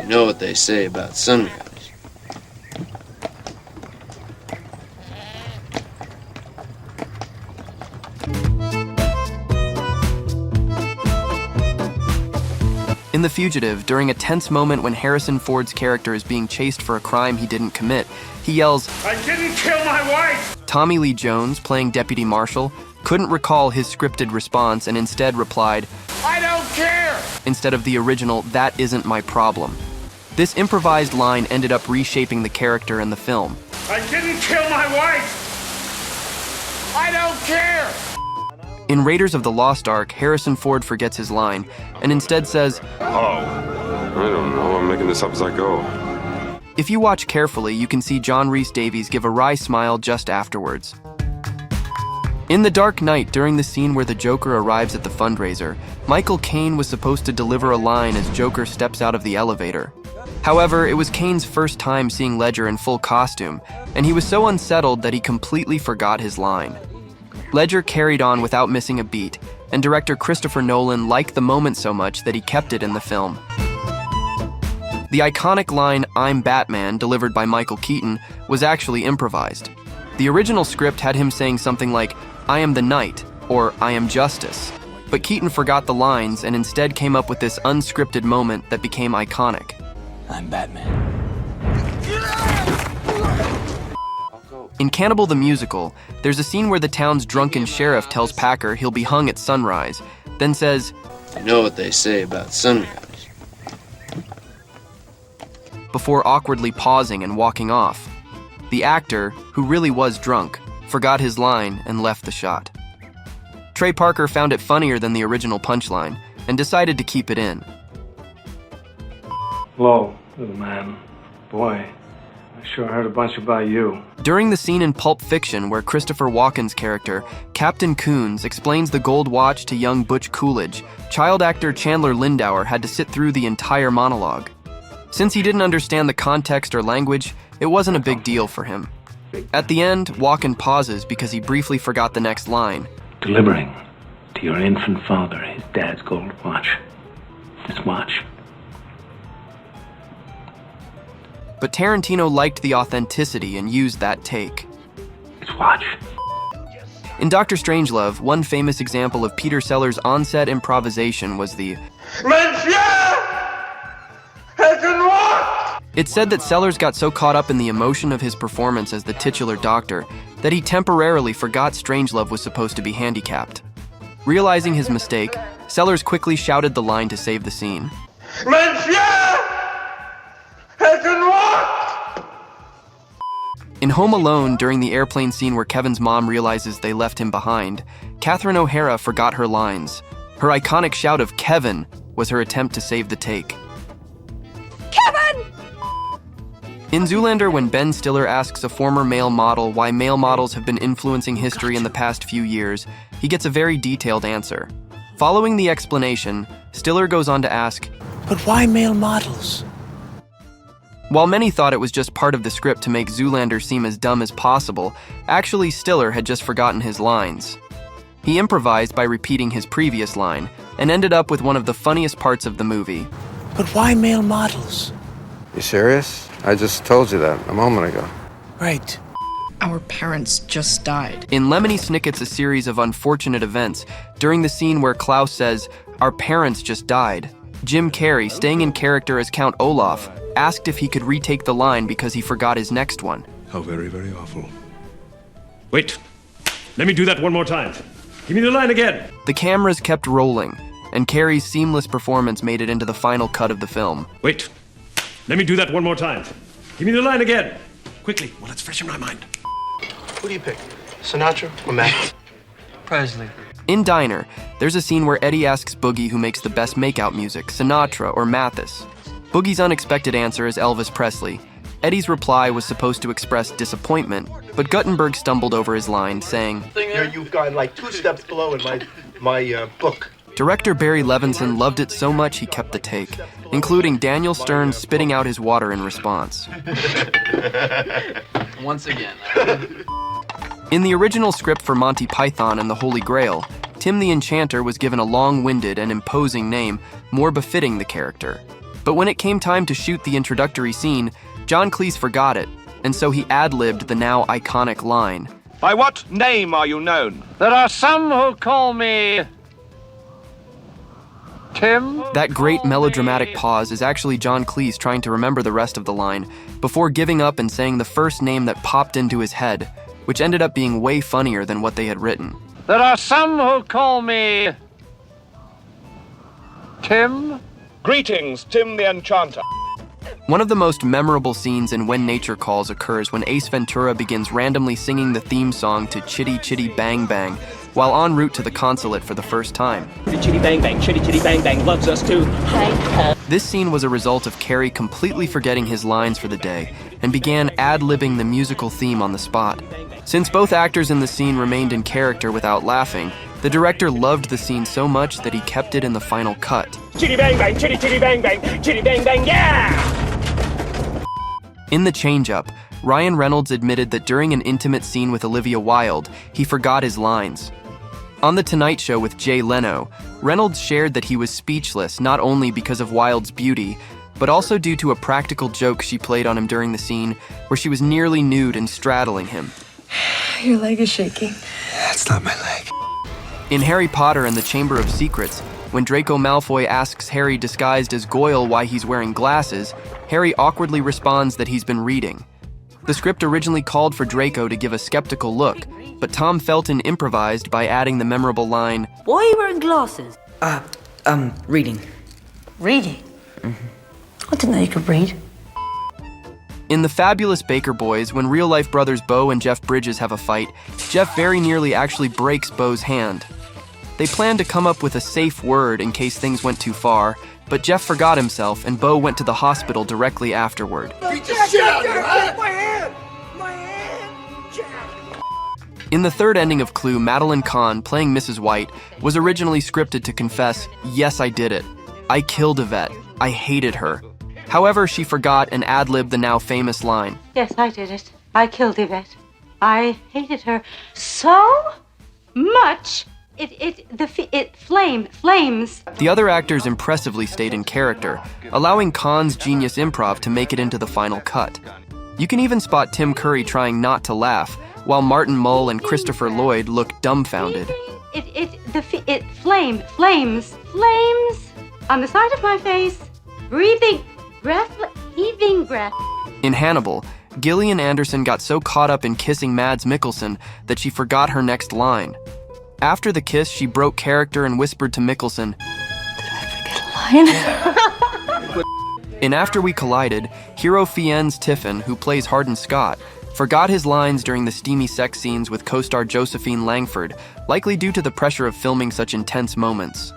know what they say about sun guys. In The Fugitive, during a tense moment when Harrison Ford's character is being chased for a crime he didn't commit, he yells, "I didn't kill my wife!" Tommy Lee Jones, playing Deputy Marshal, couldn't recall his scripted response and instead replied, "I don't care!" instead of the original, "That isn't my problem." This improvised line ended up reshaping the character in the film. "I didn't kill my wife! I don't care!" In Raiders of the Lost Ark, Harrison Ford forgets his line and instead says, "Oh, I don't know. I'm making this up as I go." If you watch carefully, you can see John Rhys Davies give a wry smile just afterwards. In The Dark Knight, during the scene where the Joker arrives at the fundraiser, Michael Caine was supposed to deliver a line as Joker steps out of the elevator. However, it was Caine's first time seeing Ledger in full costume, and he was so unsettled that he completely forgot his line. Ledger carried on without missing a beat, and director Christopher Nolan liked the moment so much that he kept it in the film. The iconic line, "I'm Batman," delivered by Michael Keaton, was actually improvised. The original script had him saying something like, "I am the Knight," or "I am Justice," but Keaton forgot the lines and instead came up with this unscripted moment that became iconic. "I'm Batman." In Cannibal the Musical, there's a scene where the town's drunken sheriff tells Packer he'll be hung at sunrise, then says, You know what they say about sun guys. before awkwardly pausing and walking off. The actor, who really was drunk, forgot his line and left the shot. Trey Parker found it funnier than the original punchline and decided to keep it in. Hello, little man. Boy, I sure heard a bunch about you. During the scene in Pulp Fiction where Christopher Walken's character, Captain Coons, explains the gold watch to young Butch Coolidge, child actor Chandler Lindauer had to sit through the entire monologue. Since he didn't understand the context or language, it wasn't a big deal for him. At the end, Walken pauses because he briefly forgot the next line. Delivering to your infant father his dad's gold watch. This watch. But Tarantino liked the authenticity and used that take. This watch. In Dr. Strangelove, one famous example of Peter Sellers' on-set improvisation was the It's said that Sellers got so caught up in the emotion of his performance as the titular doctor that he temporarily forgot Strangelove was supposed to be handicapped. Realizing his mistake, Sellers quickly shouted the line to save the scene. In Home Alone, during the airplane scene where Kevin's mom realizes they left him behind, Catherine O'Hara forgot her lines. Her iconic shout of "Kevin" was her attempt to save the take. Kevin! In Zoolander, when Ben Stiller asks a former male model why male models have been influencing history in the past few years, he gets a very detailed answer. Following the explanation, Stiller goes on to ask, But why male models? While many thought it was just part of the script to make Zoolander seem as dumb as possible, actually Stiller had just forgotten his lines. He improvised by repeating his previous line, and ended up with one of the funniest parts of the movie. But why male models? You serious? I just told you that a moment ago. Right. Our parents just died. In Lemony Snicket's A Series of Unfortunate Events, during the scene where Klaus says, "Our parents just died," Jim Carrey, staying in character as Count Olaf, asked if he could retake the line because he forgot his next one. How very, very awful. Wait. Let me do that one more time. Give me the line again. The cameras kept rolling, and Carrey's seamless performance made it into the final cut of the film. Wait. Let me do that one more time. Give me the line again. Quickly, while it's fresh in my mind. Who do you pick? Sinatra or Mac? Presley. In Diner, there's a scene where Eddie asks Boogie who makes the best makeout music, Sinatra or Mathis. Boogie's unexpected answer is Elvis Presley. Eddie's reply was supposed to express disappointment, but Guttenberg stumbled over his line, saying, You've gone like 2 steps below in my book. Director Barry Levinson loved it so much he kept the take, including Daniel Stern spitting out his water in response. Once again. In the original script for Monty Python and the Holy Grail, Tim the Enchanter was given a long-winded and imposing name more befitting the character. But when it came time to shoot the introductory scene, John Cleese forgot it, and so he ad-libbed the now iconic line. By what name are you known? There are some who call me Tim. That great melodramatic pause is actually John Cleese trying to remember the rest of the line before giving up and saying the first name that popped into his head, which ended up being way funnier than what they had written. There are some who call me Tim. Greetings, Tim the Enchanter. One of the most memorable scenes in When Nature Calls occurs when Ace Ventura begins randomly singing the theme song to Chitty Chitty Bang Bang while en route to the consulate for the first time. Chitty Bang Bang, Chitty Chitty Bang Bang loves us too. This scene was a result of Carey completely forgetting his lines for the day and began ad-libbing the musical theme on the spot. Since both actors in the scene remained in character without laughing, the director loved the scene so much that he kept it in the final cut. Chitty Bang Bang, Chitty Chitty Bang Bang, Chitty Bang Bang, yeah! In the change-up, Ryan Reynolds admitted that during an intimate scene with Olivia Wilde, he forgot his lines. On The Tonight Show with Jay Leno, Reynolds shared that he was speechless not only because of Wilde's beauty, but also due to a practical joke she played on him during the scene where she was nearly nude and straddling him. Your leg is shaking. That's not my leg. In Harry Potter and the Chamber of Secrets, when Draco Malfoy asks Harry disguised as Goyle why he's wearing glasses, Harry awkwardly responds that he's been reading. The script originally called for Draco to give a skeptical look, but Tom Felton improvised by adding the memorable line, Why are you wearing glasses? Reading. Reading? I didn't know you could read. In The Fabulous Baker Boys, when real-life brothers Bo and Jeff Bridges have a fight, Jeff very nearly actually breaks Bo's hand. They planned to come up with a safe word in case things went too far, but Jeff forgot himself and Bo went to the hospital directly afterward. Beat the shit out of you, huh? My hand! My hand! Jack! In the third ending of Clue, Madeline Kahn, playing Mrs. White, was originally scripted to confess, "Yes, I did it. I killed Yvette. I hated her." However, she forgot and ad-libbed the now famous line. Yes, I did it. I killed Yvette. I hated her so much. It flames. The other actors impressively stayed in character, allowing Kahn's genius improv to make it into the final cut. You can even spot Tim Curry trying not to laugh, while Martin Mull and Christopher Lloyd look dumbfounded. It flames on the side of my face. Breathing, heaving breath. In Hannibal, Gillian Anderson got so caught up in kissing Mads Mikkelsen that she forgot her next line. After the kiss, she broke character and whispered to Mikkelsen, Did I forget a line? In After We Collided, hero Fiennes Tiffin, who plays Hardin Scott, forgot his lines during the steamy sex scenes with co-star Josephine Langford, likely due to the pressure of filming such intense moments.